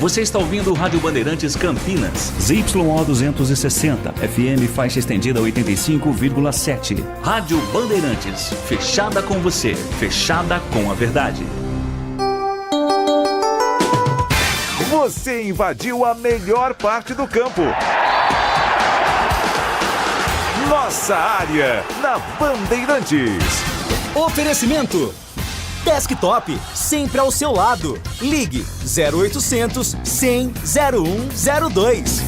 Você está ouvindo o Rádio Bandeirantes Campinas. ZYO 260, FM faixa estendida 85,7. Rádio Bandeirantes, fechada com você, fechada com a verdade. Você invadiu a melhor parte do campo. Nossa área, na Bandeirantes. Oferecimento Desktop, sempre ao seu lado. Ligue 0800 100 0102.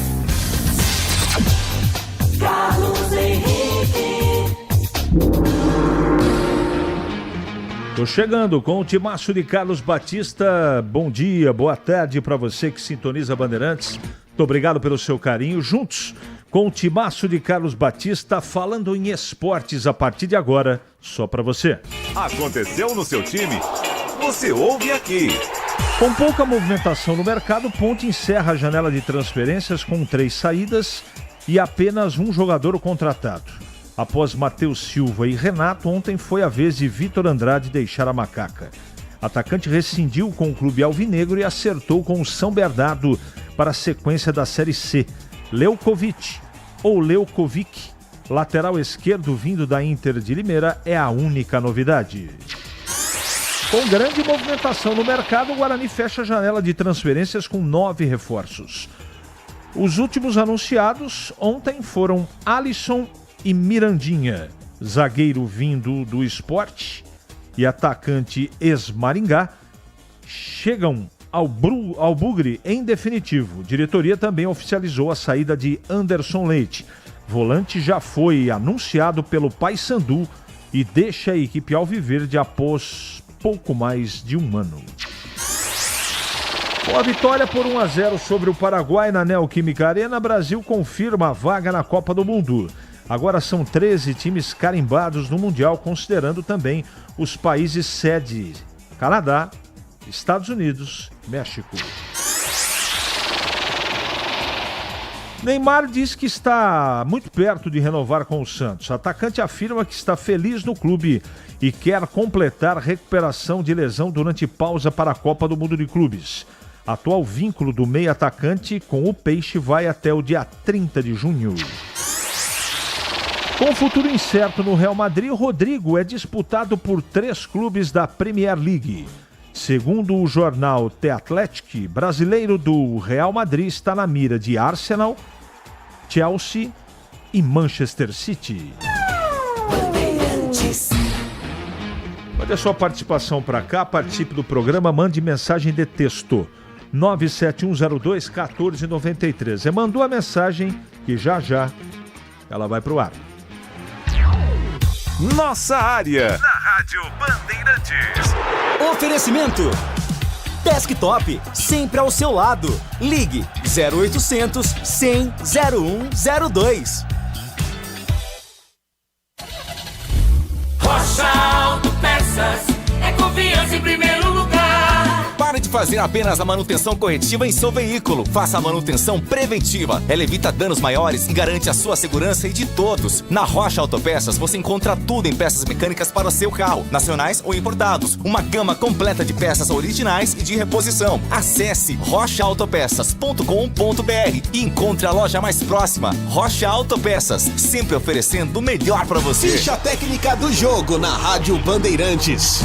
Carlos Henrique. Tô chegando com o timaço de Carlos Batista. Bom dia, boa tarde para você que sintoniza Bandeirantes. Muito obrigado pelo seu carinho. Juntos com o timaço de Carlos Batista, falando em esportes a partir de agora, só para você. Aconteceu no seu time? Você ouve aqui. Com pouca movimentação no mercado, Ponte encerra a janela de transferências com 3 saídas e apenas um jogador contratado. Após Matheus Silva e Renato, ontem foi a vez de Vitor Andrade deixar a macaca. Atacante rescindiu com o clube alvinegro e acertou com o São Bernardo para a sequência da Série C. Leukovic, ou Leukovic, lateral esquerdo vindo da Inter de Limeira, é a única novidade. Com grande movimentação no mercado, o Guarani fecha a janela de transferências com 9 reforços. Os últimos anunciados ontem foram Alisson e Mirandinha, zagueiro vindo do Sport e atacante ex-Maringá, chegam ao Bugre em definitivo. Diretoria também oficializou a saída de Anderson Leite. Volante já foi anunciado pelo Paysandu e deixa a equipe alviverde após pouco mais de um ano. Com a vitória por 1-0 sobre o Paraguai na Neoquímica Arena, Brasil confirma a vaga na Copa do Mundo. Agora são 13 times carimbados no Mundial, considerando também os países sede: Canadá, Estados Unidos, México. Neymar diz que está muito perto de renovar com o Santos. O atacante afirma que está feliz no clube e quer completar recuperação de lesão durante pausa para a Copa do Mundo de Clubes. Atual vínculo do meio atacante com o Peixe vai até o dia 30 de junho. Com o futuro incerto no Real Madrid, o Rodrigo é disputado por 3 clubes da Premier League. Segundo o jornal The Athletic, brasileiro do Real Madrid está na mira de Arsenal, Chelsea e Manchester City. Mande a sua participação para cá, participe do programa, mande mensagem de texto 97102-1493. Você mandou a mensagem que já ela vai pro ar. Nossa área, na Rádio Bandeirantes. Oferecimento Desktop, sempre ao seu lado. Ligue 0800 100 0102. Rocha Autopeças, é confiança em primeiro lugar. Pare de fazer apenas a manutenção corretiva em seu veículo. Faça a manutenção preventiva. Ela evita danos maiores e garante a sua segurança e de todos. Na Rocha Autopeças você encontra tudo em peças mecânicas para o seu carro, nacionais ou importados. Uma gama completa de peças originais e de reposição. Acesse rochaautopeças.com.br e encontre a loja mais próxima. Rocha Autopeças, sempre oferecendo o melhor para você. Ficha técnica do jogo na Rádio Bandeirantes.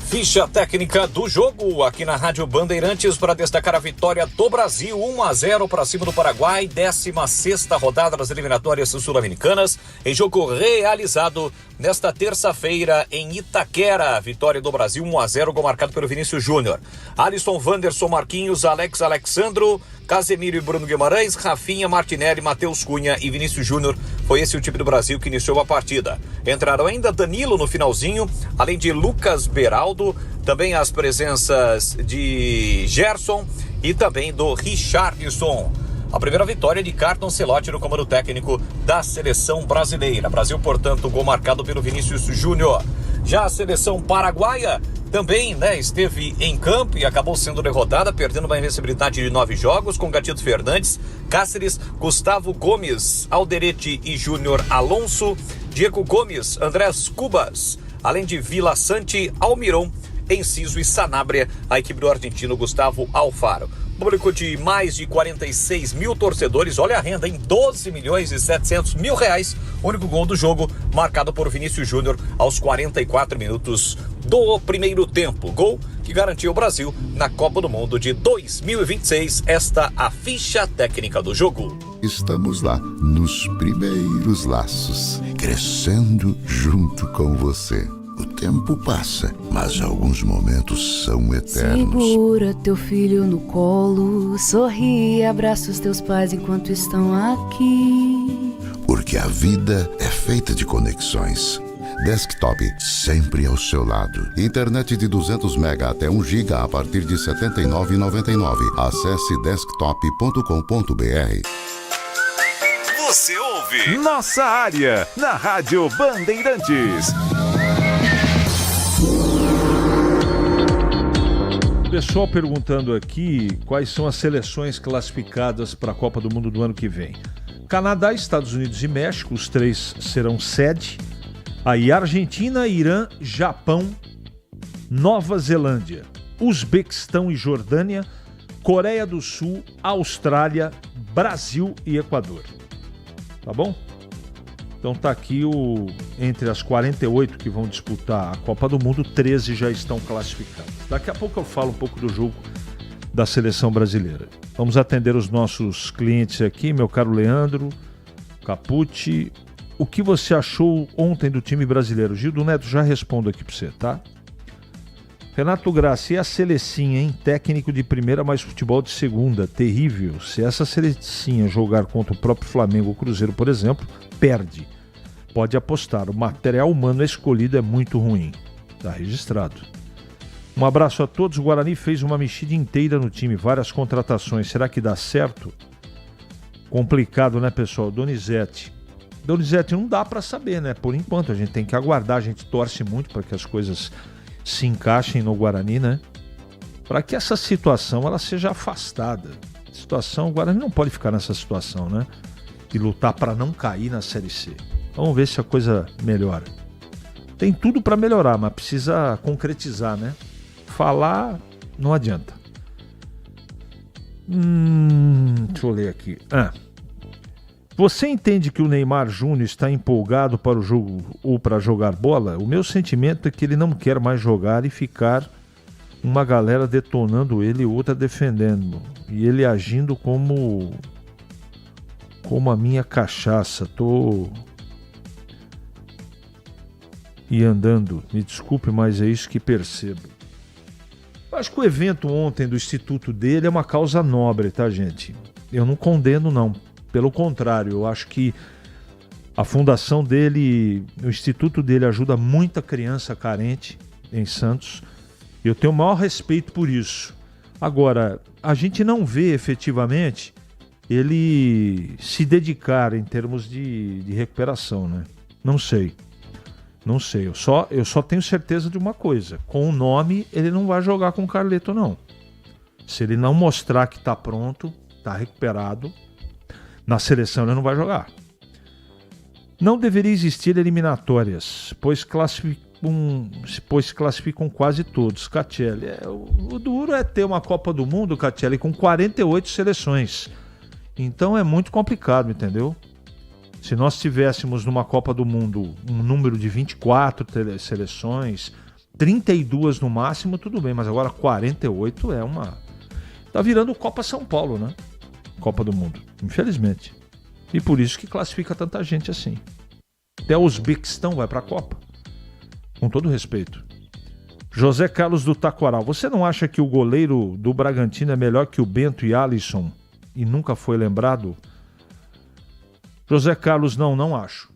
Ficha técnica do jogo aqui na Rádio Bandeirantes para destacar a vitória do Brasil 1-0 para cima do Paraguai, 16ª rodada das eliminatórias sul-americanas, em jogo realizado nesta terça-feira em Itaquera. Vitória do Brasil 1-0, gol marcado pelo Vinícius Júnior. Alisson, Wanderson, Marquinhos, Alexandro, Casemiro e Bruno Guimarães, Rafinha, Martinelli, Matheus Cunha e Vinícius Júnior. Foi esse o time do Brasil que iniciou a partida. Entraram ainda Danilo no finalzinho, além de Lucas Beraldo, também as presenças de Gerson e também do Richarlison. A primeira vitória de Carlo Ancelotti no comando técnico da seleção brasileira. Brasil, portanto, gol marcado pelo Vinícius Júnior. Já a seleção paraguaia também, esteve em campo e acabou sendo derrotada, perdendo uma invencibilidade de 9 jogos, com Gatito Fernandes, Cáceres, Gustavo Gomes, Alderete e Júnior Alonso. Diego Gomes, Andrés Cubas, além de Vila Sante, Almiron, Enciso e Sanabria, a equipe do argentino Gustavo Alfaro. Público de mais de 46 mil torcedores, olha a renda, em 12 milhões e 700 mil reais. Único gol do jogo, marcado por Vinícius Júnior aos 44 minutos do primeiro tempo. Gol que garantiu o Brasil na Copa do Mundo de 2026. Esta a ficha técnica do jogo. Estamos lá, nos primeiros laços, crescendo junto com você. O tempo passa, mas alguns momentos são eternos. Segura teu filho no colo, sorri e abraça os teus pais enquanto estão aqui. Porque a vida é feita de conexões. Desktop sempre ao seu lado. Internet de 200 MB até 1 GB a partir de R$ 79,99. Acesse desktop.com.br. Você ouve Nossa Área na Rádio Bandeirantes. Pessoal perguntando aqui quais são as seleções classificadas para a Copa do Mundo do ano que vem. Canadá, Estados Unidos e México, os três serão sede. Aí Argentina, Irã, Japão, Nova Zelândia, Uzbequistão e Jordânia, Coreia do Sul, Austrália, Brasil e Equador. Tá bom? Então tá aqui entre as 48 que vão disputar a Copa do Mundo, 13 já estão classificados. Daqui a pouco eu falo um pouco do jogo da seleção brasileira. Vamos atender os nossos clientes aqui, meu caro Leandro Capucci. O que você achou ontem do time brasileiro? Gildo Neto, já respondo aqui para você, tá? Renato Graça, e a Selecinha, hein? Técnico de primeira, mas futebol de segunda. Terrível. Se essa Selecinha jogar contra o próprio Flamengo ou Cruzeiro, por exemplo, perde. Pode apostar. O material humano escolhido é muito ruim. Tá registrado. Um abraço a todos. O Guarani fez uma mexida inteira no time. Várias contratações. Será que dá certo? Complicado, né, pessoal? Donizete, não dá para saber, né? Por enquanto, a gente tem que aguardar. A gente torce muito para que as coisas se encaixem no Guarani, né? Para que essa situação ela seja afastada. O Guarani não pode ficar nessa situação, né? E lutar para não cair na Série C. Vamos ver se a coisa melhora. Tem tudo para melhorar, mas precisa concretizar, né? Falar não adianta. Deixa eu ler aqui. Você entende que o Neymar Júnior está empolgado para o jogo ou para jogar bola? O meu sentimento é que ele não quer mais jogar e ficar uma galera detonando ele e outra defendendo. E ele agindo como a minha cachaça. Tô e andando. Me desculpe, mas é isso que percebo. Eu acho que o evento ontem do instituto dele é uma causa nobre, tá, gente? Eu não condeno, não. Pelo contrário, eu acho que a fundação dele, o instituto dele ajuda muita criança carente em Santos. Eu tenho o maior respeito por isso. Agora, a gente não vê efetivamente ele se dedicar em termos de recuperação, né? Não sei. Eu só tenho certeza de uma coisa. Com o nome, ele não vai jogar com o Carleto, não. Se ele não mostrar que está pronto, está recuperado, na seleção ele não vai jogar. Não deveria existir eliminatórias, pois classificam quase todos. Catelli, o duro é ter uma Copa do Mundo, Catelli, com 48 seleções. Então é muito complicado, entendeu? Se nós tivéssemos numa Copa do Mundo um número de 24 seleções, 32 no máximo, tudo bem, mas agora 48 é uma... Tá virando Copa São Paulo, né? Copa do Mundo, infelizmente. E por isso que classifica tanta gente assim. Até o Uzbequistão vai para a Copa. Com todo respeito. José Carlos do Taquaral, você não acha que o goleiro do Bragantino é melhor que o Bento e Alisson e nunca foi lembrado? José Carlos, não acho.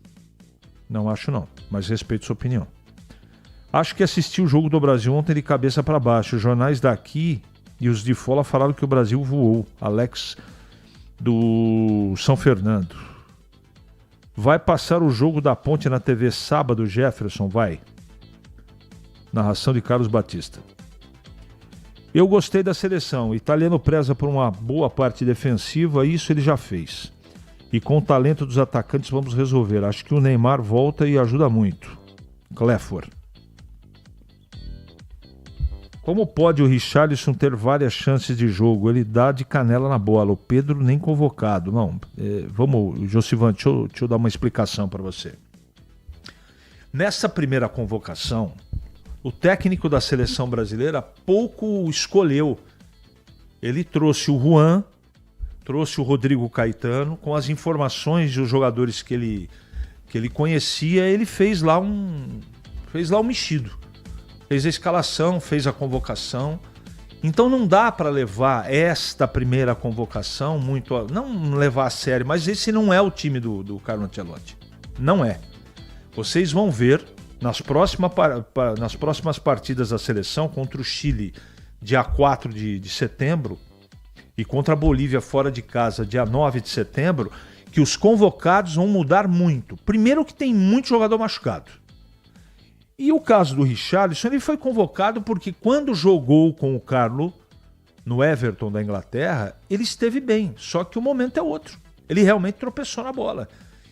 Não acho não, mas respeito sua opinião. Acho que assisti o jogo do Brasil ontem de cabeça para baixo. Os jornais daqui e os de fora falaram que o Brasil voou. Alex do São Fernando. Vai passar o jogo da Ponte na TV sábado, Jefferson? Vai. Narração de Carlos Batista. Eu gostei da seleção. O italiano preza por uma boa parte defensiva, isso ele já fez. E com o talento dos atacantes vamos resolver. Acho que o Neymar volta e ajuda muito. Cléfor. Como pode o Richarlison ter várias chances de jogo? Ele dá de canela na bola. O Pedro nem convocado. Não, vamos, Josivan, deixa eu dar uma explicação para você. Nessa primeira convocação, o técnico da seleção brasileira pouco escolheu. Ele trouxe o Juan, trouxe o Rodrigo Caetano, com as informações dos jogadores que ele conhecia, ele fez lá um mexido. Fez a escalação, fez a convocação. Então não dá para levar esta primeira convocação muito... Não levar a sério, mas esse não é o time do Carlo Ancelotti. Não é. Vocês vão ver nas próximas partidas da seleção contra o Chile, dia 4 de setembro, e contra a Bolívia fora de casa, dia 9 de setembro, que os convocados vão mudar muito. Primeiro que tem muito jogador machucado. E o caso do Richarlison, ele foi convocado porque quando jogou com o Carlo no Everton da Inglaterra, ele esteve bem, só que o momento é outro. Ele realmente tropeçou na bola.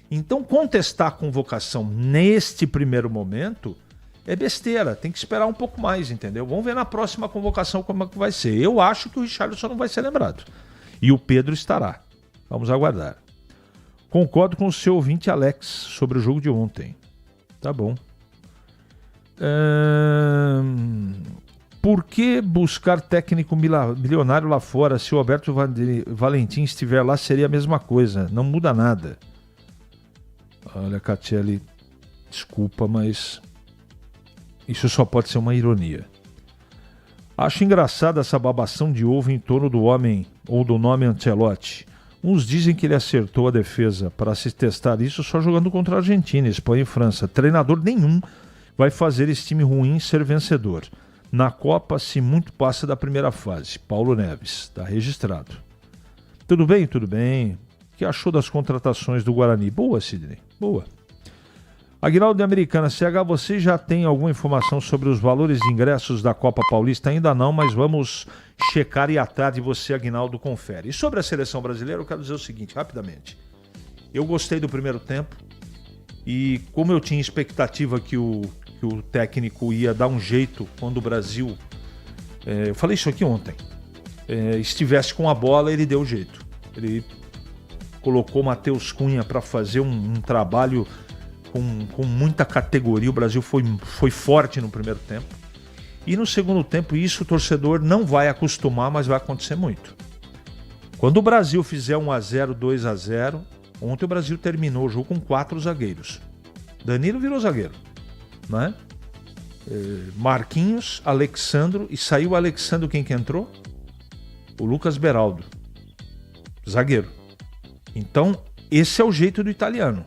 Então contestar a convocação neste primeiro momento é besteira, tem que esperar um pouco mais, entendeu? Vamos ver na próxima convocação como é que vai ser. Eu acho que o Richarlison não vai ser lembrado. E o Pedro estará. Vamos aguardar. Concordo com o seu ouvinte Alex sobre o jogo de ontem. Tá bom. Por que buscar técnico milionário lá fora? Se o Alberto Valentim estiver lá, seria a mesma coisa. Não muda nada. Olha, Catiele, desculpa, mas isso só pode ser uma ironia. Acho engraçada essa babação de ovo em torno do homem ou do nome Ancelotti. Uns dizem que ele acertou a defesa para se testar isso só jogando contra a Argentina, Espanha e França. Treinador nenhum vai fazer esse time ruim ser vencedor. Na Copa, se muito passa da primeira fase. Paulo Neves, está registrado. Tudo bem? Tudo bem. O que achou das contratações do Guarani? Boa, Sidney. Boa. Aguinaldo de Americana, CH, você já tem alguma informação sobre os valores de ingressos da Copa Paulista? Ainda não, mas vamos checar e à tarde você, Aguinaldo, confere. E sobre a seleção brasileira, eu quero dizer o seguinte, rapidamente. Eu gostei do primeiro tempo e como eu tinha expectativa que o técnico ia dar um jeito quando o Brasil, eu falei isso aqui ontem, estivesse com a bola, ele deu jeito. Ele colocou o Matheus Cunha para fazer um trabalho com muita categoria. O Brasil foi forte no primeiro tempo. E no segundo tempo, isso o torcedor não vai acostumar, mas vai acontecer muito. Quando o Brasil fizer 1-0, 2-0, ontem o Brasil terminou o jogo com 4 zagueiros. Danilo virou zagueiro, né? Marquinhos, Alexandro, e saiu o Alexandro, quem que entrou? O Lucas Beraldo, zagueiro. Então, esse é o jeito do italiano.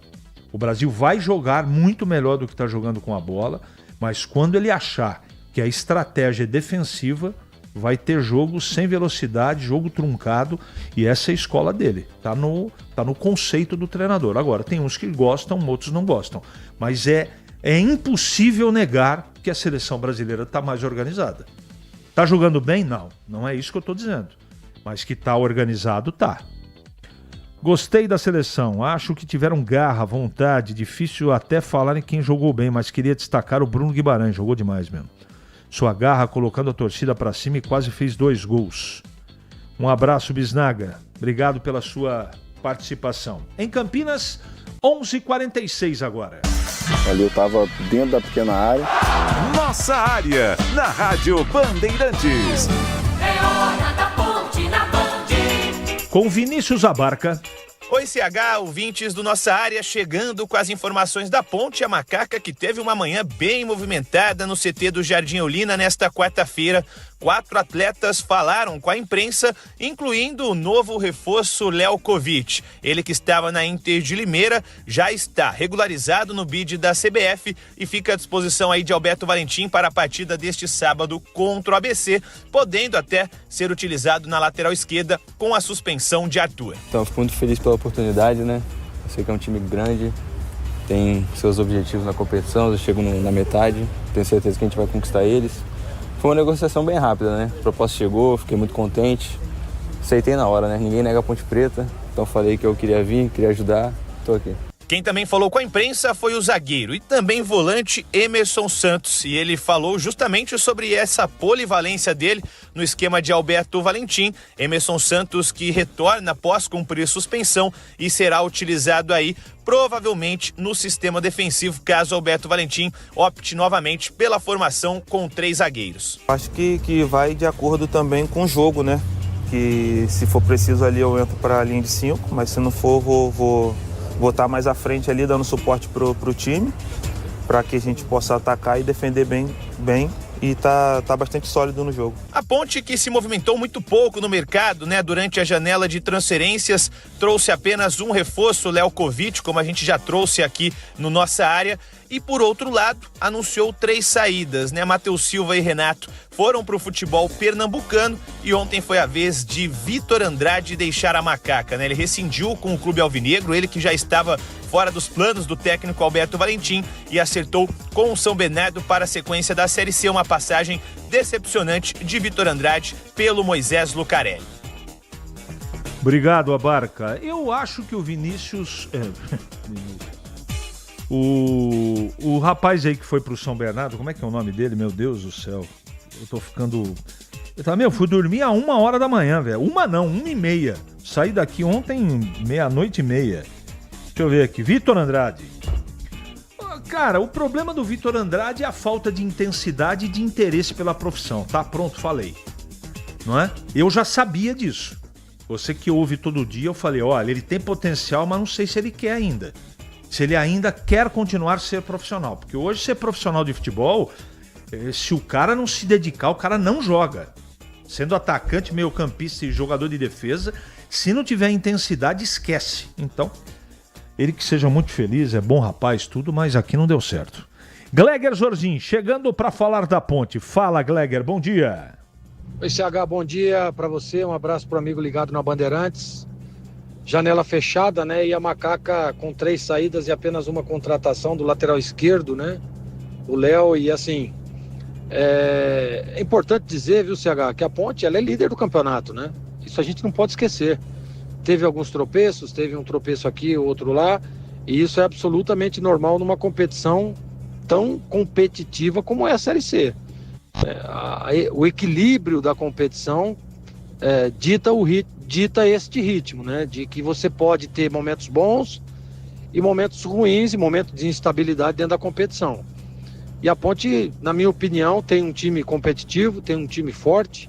O Brasil vai jogar muito melhor do que está jogando com a bola, mas quando ele achar que a estratégia é defensiva, vai ter jogo sem velocidade, jogo truncado, e essa é a escola dele. Tá no conceito do treinador. Agora, tem uns que gostam, outros não gostam. Mas é impossível negar que a seleção brasileira está mais organizada. Tá jogando bem? Não. Não é isso que eu estou dizendo. Mas que tá organizado, tá. Gostei da seleção, acho que tiveram garra, vontade, difícil até falar em quem jogou bem, mas queria destacar o Bruno Guimarães, jogou demais mesmo. Sua garra colocando a torcida para cima e quase fez 2 gols. Um abraço, Bisnaga, obrigado pela sua participação. Em Campinas, 11h46 agora. Ali eu tava dentro da pequena área. Nossa área, na Rádio Bandeirantes. É hora da ponte na Band. Com Vinícius Abarca. Oi, CH, ouvintes do Nossa Área, chegando com as informações da Ponte A Macaca, que teve uma manhã bem movimentada no CT do Jardim Olina nesta quarta-feira. 4 atletas falaram com a imprensa, incluindo o novo reforço Léo Kovic. Ele que estava na Inter de Limeira, já está regularizado no bid da CBF e fica à disposição aí de Alberto Valentim para a partida deste sábado contra o ABC, podendo até ser utilizado na lateral esquerda com a suspensão de Arthur. Então, fico muito feliz pela oportunidade, né? Eu sei que é um time grande, tem seus objetivos na competição, eu chego na metade, tenho certeza que a gente vai conquistar eles. Foi uma negociação bem rápida, né? A proposta chegou, fiquei muito contente, aceitei na hora, né? Ninguém nega a Ponte Preta, Então falei que eu queria vir, queria ajudar, tô aqui. Quem também falou com a imprensa foi o zagueiro e também volante Emerson Santos. E ele falou justamente sobre essa polivalência dele no esquema de Alberto Valentim. Emerson Santos que retorna após cumprir suspensão e será utilizado aí provavelmente no sistema defensivo, caso Alberto Valentim opte novamente pela formação com 3 zagueiros. Acho que vai de acordo também com o jogo, né? Que se for preciso ali eu entro para a linha de 5, mas se não for vou estar mais à frente ali dando suporte pro time, para que a gente possa atacar e defender bem e tá bastante sólido no jogo. A Ponte, que se movimentou muito pouco no mercado, né, durante a janela de transferências, trouxe apenas um reforço, Léo Kovic, como a gente já trouxe aqui no Nossa Área, e por outro lado, anunciou 3 saídas, né? Matheus Silva e Renato foram para o futebol pernambucano e ontem foi a vez de Vitor Andrade deixar a macaca, né? Ele rescindiu com o clube alvinegro, ele que já estava fora dos planos do técnico Alberto Valentim e acertou com o São Bernardo para a sequência da Série C, uma passagem decepcionante de Vitor Andrade pelo Moisés Lucarelli. Obrigado, Abarca. Eu acho que o Vinícius... O rapaz aí que foi pro São Bernardo, como é que é o nome dele? Meu Deus do céu. Eu tô ficando... Eu fui dormir a 1h da manhã, velho. 1h30. Saí daqui ontem 00:30. Deixa eu ver aqui. Vitor Andrade. Cara, o problema do Vitor Andrade é a falta de intensidade e de interesse pela profissão. Tá, pronto, falei. Não é? Eu já sabia disso. Você que ouve todo dia, eu falei, olha, ele tem potencial, mas não sei se ele quer ainda. Se ele ainda quer continuar a ser profissional. Porque hoje ser profissional de futebol, se o cara não se dedicar, o cara não joga. Sendo atacante, meio-campista e jogador de defesa, se não tiver intensidade, esquece. Então, ele que seja muito feliz, é bom rapaz, tudo, mas aqui não deu certo. Gleger Zorzin, chegando para falar da Ponte. Fala, Gleger, bom dia. Oi, CH, bom dia para você, um abraço para o amigo ligado na Bandeirantes. Janela fechada, né? E a Macaca com 3 saídas e apenas uma contratação do lateral esquerdo, né? O Léo, e assim, é importante dizer, viu, CH, que a Ponte, ela é líder do campeonato, né? Isso a gente não pode esquecer. Teve alguns tropeços, teve um tropeço aqui, outro lá, e isso é absolutamente normal numa competição tão competitiva como é a Série C. O equilíbrio da competição dita este ritmo, né? De que você pode ter momentos bons e momentos ruins e momentos de instabilidade dentro da competição. E a Ponte, na minha opinião, tem um time competitivo, tem um time forte,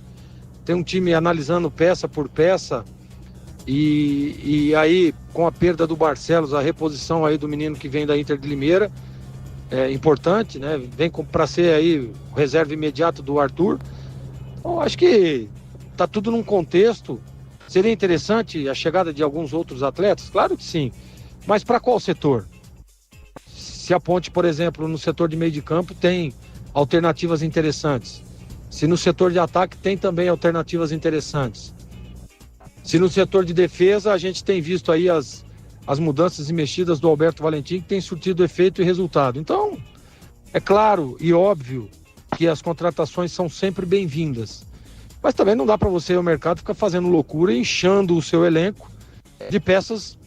tem um time analisando peça por peça e aí com a perda do Barcelos, a reposição aí do menino que vem da Inter de Limeira é importante, né? Vem para ser aí o reserva imediato do Arthur. Então, acho que tá tudo num contexto. Seria interessante a chegada de alguns outros atletas? Claro que sim. Mas para qual setor? Se a Ponte, por exemplo, no setor de meio de campo tem alternativas interessantes. Se no setor de ataque tem também alternativas interessantes. Se no setor de defesa a gente tem visto aí as mudanças e mexidas do Alberto Valentim que tem surtido efeito e resultado. Então, é claro e óbvio que as contratações são sempre bem-vindas. Mas também não dá para você, o mercado, ficar fazendo loucura e inchando o seu elenco de peças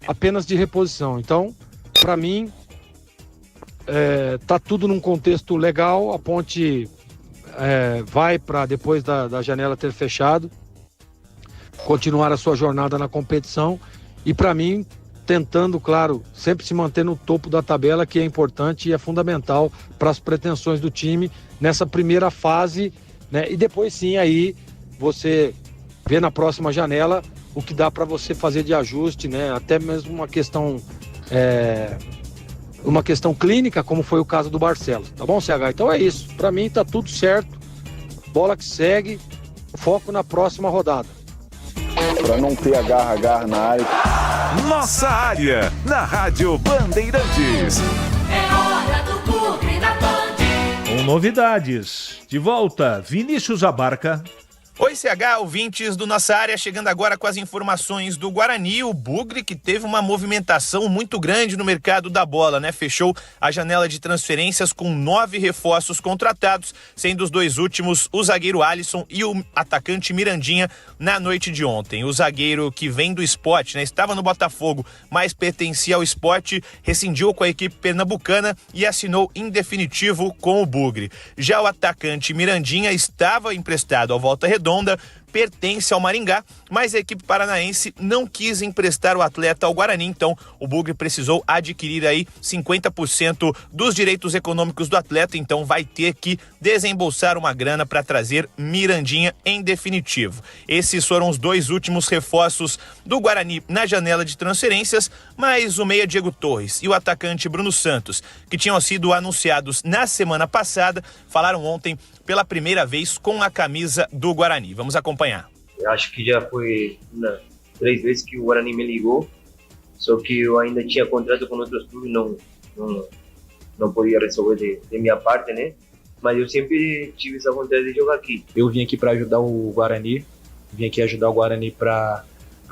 apenas de reposição. Então, para mim, tá tudo num contexto legal. A Ponte vai para, depois da janela ter fechado, continuar a sua jornada na competição. E para mim, tentando, claro, sempre se manter no topo da tabela, que é importante e é fundamental para as pretensões do time nessa primeira fase, né? E depois sim, aí você vê na próxima janela o que dá para você fazer de ajuste, né? Até mesmo uma questão clínica, como foi o caso do Barcelos, tá bom, CH? Então é isso, para mim tá tudo certo, bola que segue, foco na próxima rodada. Para não ter agarra na área. Nossa Área, na Rádio Bandeirantes. É hora do Clube da Band. Com novidades. De volta, Vinícius Abarca. Oi, CH, ouvintes do Nossa Área, chegando agora com as informações do Guarani, o Bugre, que teve uma movimentação muito grande no mercado da bola, né? Fechou a janela de transferências com 9 reforços contratados, sendo os 2 últimos o zagueiro Alisson e o atacante Mirandinha na noite de ontem. O zagueiro que vem do Sport, né? Estava no Botafogo, mas pertencia ao Sport, rescindiu com a equipe pernambucana e assinou em definitivo com o Bugre. Já o atacante Mirandinha estava emprestado ao Volta Redonda, pertence ao Maringá, mas a equipe paranaense não quis emprestar o atleta ao Guarani, então o Bugre precisou adquirir aí 50% dos direitos econômicos do atleta, então vai ter que desembolsar uma grana para trazer Mirandinha em definitivo. Esses foram os 2 últimos reforços do Guarani na janela de transferências, mas o meia Diego Torres e o atacante Bruno Santos, que tinham sido anunciados na semana passada, falaram ontem pela primeira vez com a camisa do Guarani. Vamos acompanhar. Eu acho que já foi 3 vezes que o Guarani me ligou, só que eu ainda tinha contrato com outros clubes, não podia resolver de minha parte, né? Mas eu sempre tive essa vontade de jogar aqui. Eu vim aqui para ajudar o Guarani, para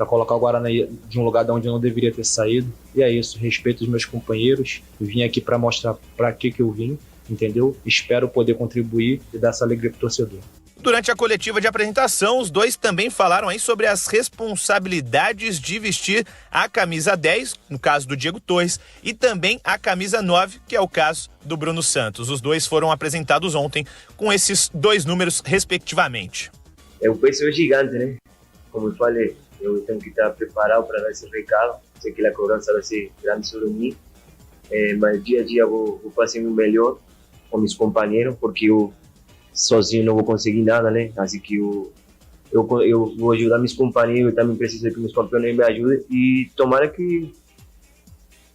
colocar o Guarani de um lugar de onde eu não deveria ter saído. E é isso, respeito os meus companheiros, eu vim aqui para mostrar para que eu vim, entendeu? Espero poder contribuir e dar essa alegria pro torcedor. Durante a coletiva de apresentação, os 2 também falaram aí sobre as responsabilidades de vestir a camisa 10, no caso do Diego Torres, e também a camisa 9, que é o caso do Bruno Santos. Os 2 foram apresentados ontem com esses 2 números, respectivamente. O peso é gigante, né? Como eu falei, eu tenho que estar preparado para dar esse recado. Sei que a cobrança vai ser grande sobre mim, mas dia a dia vou fazer o melhor com meus companheiros, porque eu sozinho não vou conseguir nada, né? Assim que eu vou ajudar meus companheiros, eu também preciso que meus campeões me ajudem e tomara que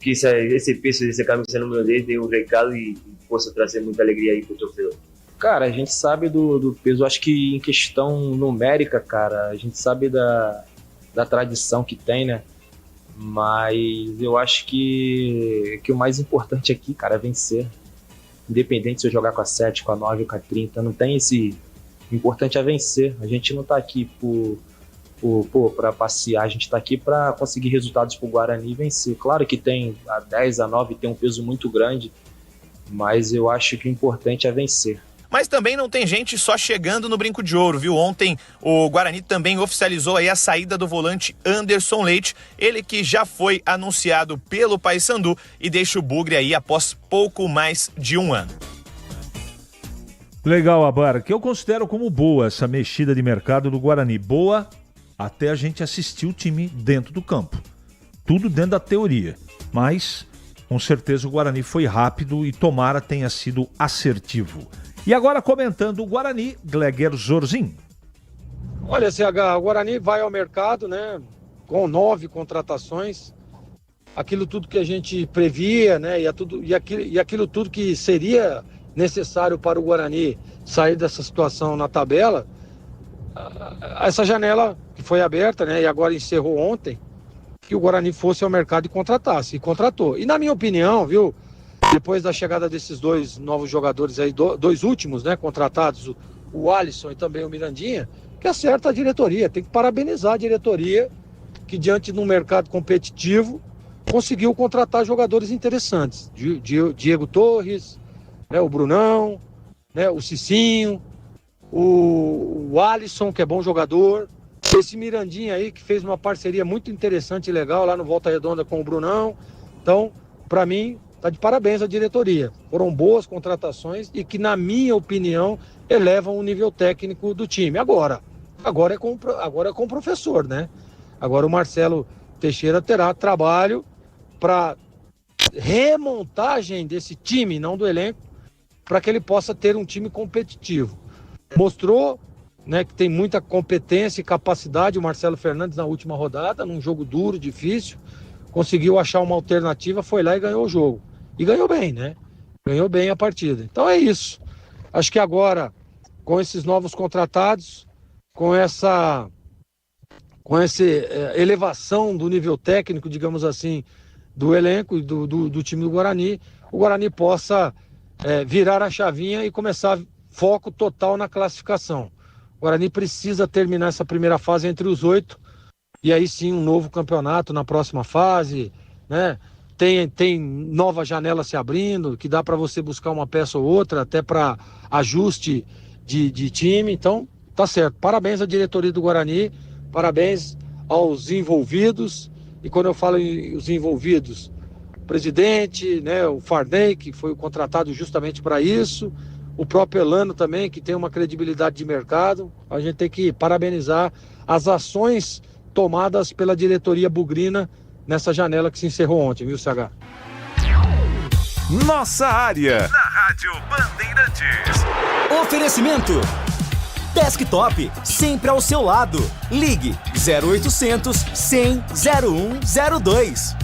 esse peso dessa camisa número 10 dê um recado e possa trazer muita alegria aí pro torcedor. Cara, a gente sabe do peso, acho que em questão numérica, cara, a gente sabe da tradição que tem, né? Mas eu acho que o mais importante aqui, cara, é vencer. Independente se eu jogar com a 7, com a 9, com a 30, não tem esse... O importante é vencer. A gente não tá aqui para passear, a gente tá aqui para conseguir resultados pro Guarani e vencer. Claro que tem a 10, a 9, tem um peso muito grande, mas eu acho que o importante é vencer. Mas também não tem gente só chegando no Brinco de Ouro, viu? Ontem o Guarani também oficializou aí a saída do volante Anderson Leite, ele que já foi anunciado pelo Paysandu e deixa o Bugre aí após pouco mais de 1 ano. Legal, Abara, que eu considero como boa essa mexida de mercado do Guarani. Boa até a gente assistir o time dentro do campo. Tudo dentro da teoria, mas com certeza o Guarani foi rápido e tomara tenha sido assertivo. E agora comentando o Guarani, Gleger Zorzin. Olha, CH, o Guarani vai ao mercado, né, com 9 contratações, aquilo tudo que a gente previa, né, e aquilo tudo que seria necessário para o Guarani sair dessa situação na tabela. Essa janela que foi aberta, né, e agora encerrou ontem, que o Guarani fosse ao mercado e contratasse, e contratou. E na minha opinião, viu, depois da chegada desses 2 novos jogadores aí, 2 últimos, né, contratados, o Alisson e também o Mirandinha, que acerta a diretoria. Tem que parabenizar a diretoria, que diante de um mercado competitivo, conseguiu contratar jogadores interessantes. Diego Torres, né, o Brunão, né, o Cicinho, o Alisson, que é bom jogador, esse Mirandinha aí, que fez uma parceria muito interessante e legal lá no Volta Redonda com o Brunão. Então, para mim, tá de parabéns a diretoria. Foram boas contratações e que, na minha opinião, elevam o nível técnico do time. Agora é com o professor, né? Agora o Marcelo Teixeira terá trabalho para remontagem desse time, não do elenco, para que ele possa ter um time competitivo. Mostrou, né, que tem muita competência e capacidade o Marcelo Fernandes na última rodada, num jogo duro, difícil, conseguiu achar uma alternativa, foi lá e ganhou o jogo. E ganhou bem, né? Ganhou bem a partida. Então é isso. Acho que agora, com esses novos contratados, com essa elevação do nível técnico, digamos assim, do elenco e do time do Guarani, o Guarani possa virar a chavinha e começar foco total na classificação. Guarani precisa terminar essa primeira fase entre os 8 e aí sim um novo campeonato na próxima fase, né? Tem nova janela se abrindo, que dá para você buscar uma peça ou outra, até para ajuste de time. Então, tá certo. Parabéns à diretoria do Guarani, parabéns aos envolvidos. E quando eu falo em os envolvidos, o presidente, né, o Farney, que foi contratado justamente para isso, o próprio Elano também, que tem uma credibilidade de mercado. A gente tem que parabenizar as ações tomadas pela diretoria bugrina nessa janela que se encerrou ontem, viu, CH? Nossa área, na Rádio Bandeirantes. Oferecimento Desktop, sempre ao seu lado. Ligue 0800 100 0102.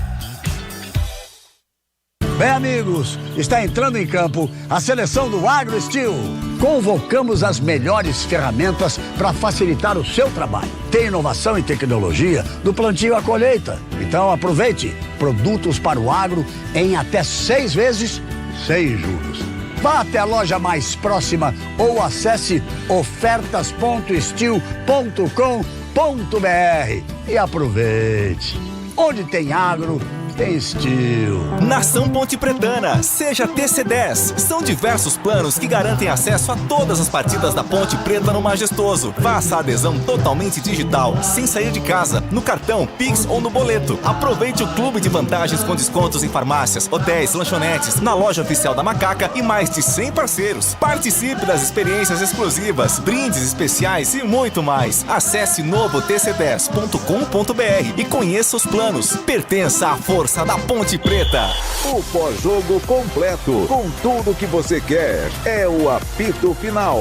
Bem, amigos, está entrando em campo a seleção do AgroSteel. Convocamos as melhores ferramentas para facilitar o seu trabalho. Tem inovação e tecnologia do plantio à colheita. Então aproveite produtos para o agro em até 6 vezes sem juros. Vá até a loja mais próxima ou acesse ofertas.steel.com.br e aproveite. Onde tem agro, tem Steel. Nação Ponte Pretana, seja TC10. São diversos planos que garantem acesso a todas as partidas da Ponte Preta no Majestoso. Faça a adesão totalmente digital, sem sair de casa, no cartão, Pix ou no boleto. Aproveite o clube de vantagens com descontos em farmácias, hotéis, lanchonetes, na loja oficial da Macaca e mais de 100 parceiros. Participe das experiências exclusivas, brindes especiais e muito mais. Acesse novotc10.com.br e conheça os planos. Pertença à força da Ponte Preta. O pós-jogo completo, com tudo que você quer, é o apito final.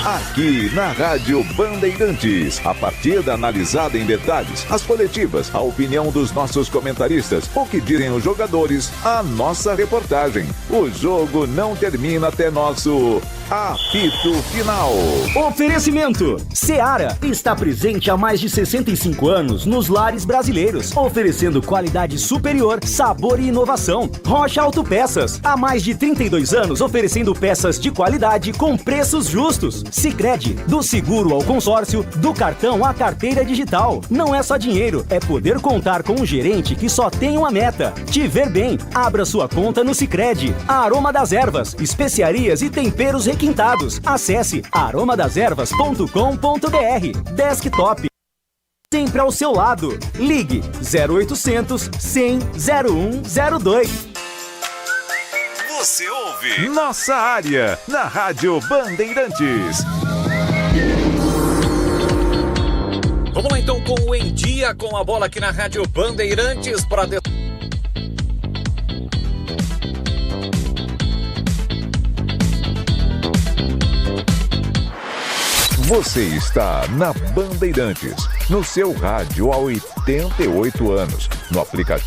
Aqui na Rádio Bandeirantes, a partida analisada em detalhes, as coletivas, a opinião dos nossos comentaristas, o que dizem os jogadores, a nossa reportagem. O jogo não termina até nosso apito final. Oferecimento Seara está presente há mais de 65 anos nos lares brasileiros, oferecendo qualidade superior, sabor e inovação. Rocha Autopeças, há mais de 32 anos oferecendo peças de qualidade com preços justos. Sicredi, do seguro ao consórcio, do cartão à carteira digital. Não é só dinheiro, é poder contar com um gerente que só tem uma meta: te ver bem. Abra sua conta no Sicredi. Aroma das Ervas, especiarias e temperos requintados. Acesse aromadeservas.com.br. Desktop, sempre ao seu lado. Ligue 0800 100 0102. Você ouve Nossa Área, na Rádio Bandeirantes. Vamos lá então com o Em Dia com a bola aqui na Rádio Bandeirantes para Você está na Bandeirantes, no seu rádio há 88 anos, no aplicativo